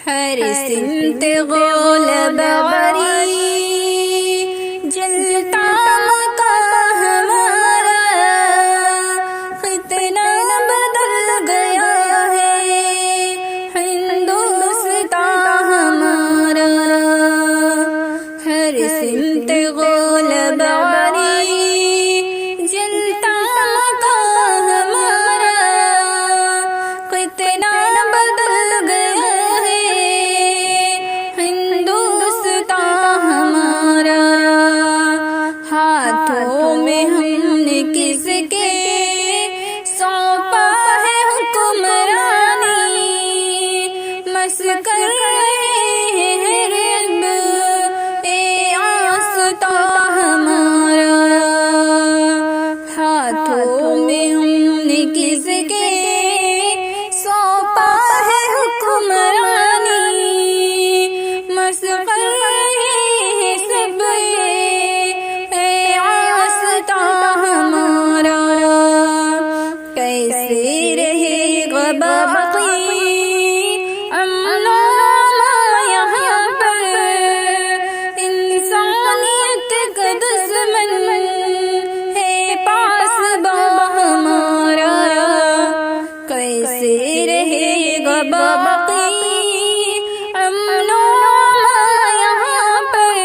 हर सिमत गोल बारी जलता मका हमारा, कितना बदल गया है हिंदुस्तान हमारा। हर सिमत गोल बारी जलता मका हमारा, कितना बदल गया है हिंदुस्तान हमारा। हाथों में हमने किसके सौंपा है हुक्मरानी, मस्कर है रब ए आस्ता हमारा। हाथों में हमने किसके सौंपा है हुक्मरानी, मस्कर है सब ए आस्ता हमारा। कैसे रहेगा बाकी अमनो यहाँ पर, इंसानियत का दुश्मन है पासबा हमारा। कैसे रहेगा बाकी अमनो यहाँ पर,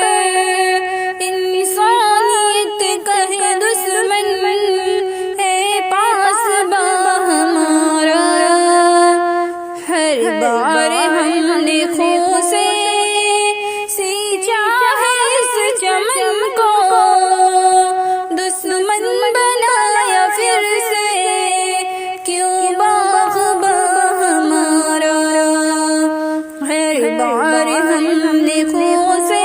इंसानियत का है दुश्मन है पासबा हमारा। हर बार हमने खून से सींचा है इस चमन को, दुश्मन बनाया फिर से क्यों बाग़बा हमारा। हर बार हमने खून से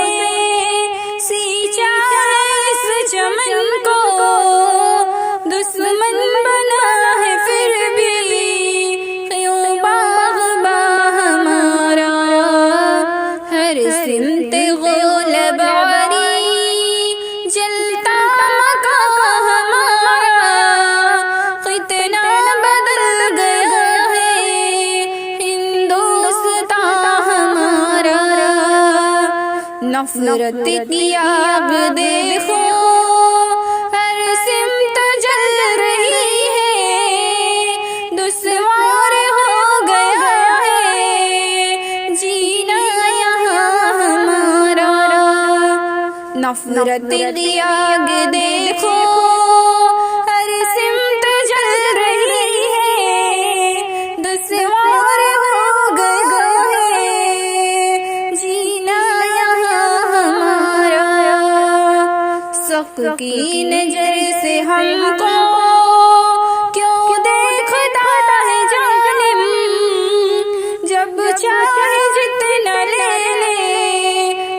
सींचा है इस चमन को, दुश्मन बना है फिर भी क्यों बाग़बा हमारा। हर सिमत गोल बारी जलता मका हमारा, कितना बदल गया है हिंदुस्तान हमारा। नफरत की आग देखो हर सिमत जल रही है, दुश्वार हो गया है जीना यहाँ हमारा। नफरत की आग देखो हर सिमत जल रही है, दुश्वार हो गया है जीना यहाँ हमारा। शक की नजर से हमको क्यों देखता है जालिम, जब चाहे जितना ले ले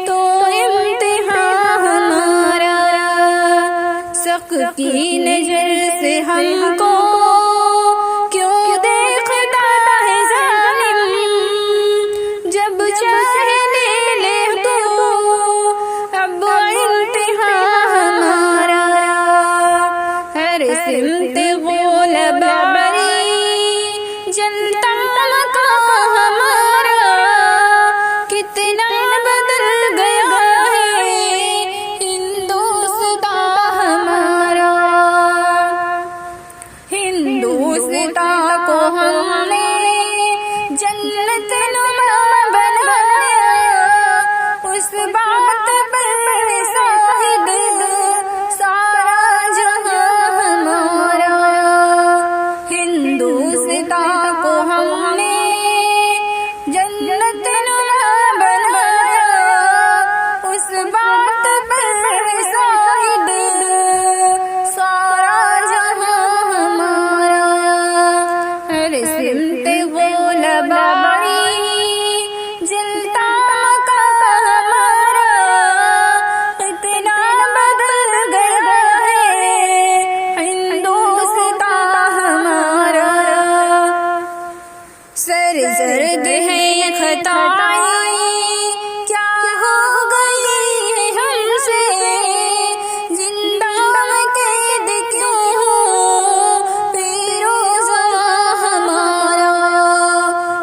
तो इम्तिहान हमारा। शक की नजर से हमको क्यों देखता है जालिम, जब चाहे ले ले तो अब इम्तिहान हमारा। हर सिमत गोल बारी जलता मका हमारा, कितना बदल गया है हिंदुस्तान हमारा। हिंदुस्तान को हमने जन्नत नुमा बनाया, उस बात पर शाहिद सारा जहां हमारा। हिंदुस्तान को हमने जन्नत नुमा बनाया, उस बात पर शाहिद सारा जहां हमारा। हर सिमत गोल बारी जलता मका हमारा, कितना बदल गया है हिंदुस्तान हमारा। सर जर्द है खताएं क्या हो गई है हमसे, जिंदा कैद क्यों हो फिरोज़ा हमारा।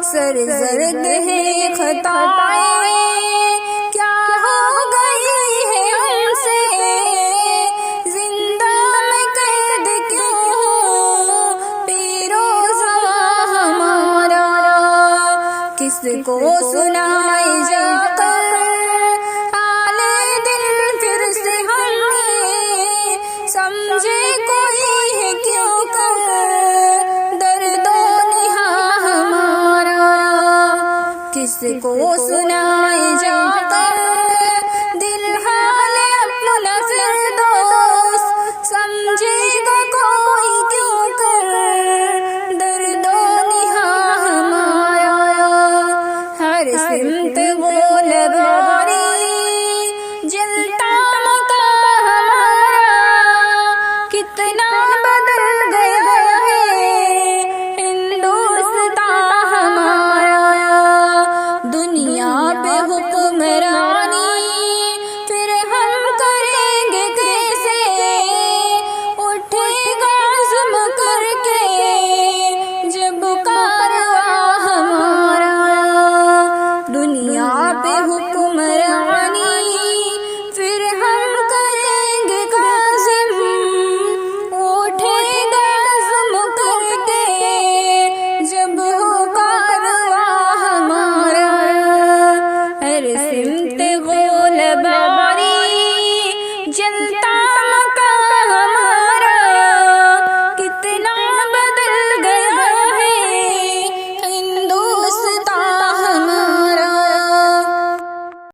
सर जर्द है खताएं, क्या हो गई है हमसे, जिंदा में कैद क्यों पीरोज़ा हमारा। किसको सुनाए जाकर हाले दिल फिर से हमें, समझे कोई है क्यों कर दर्दो निहा हमारा। किसको सुनाए जाकर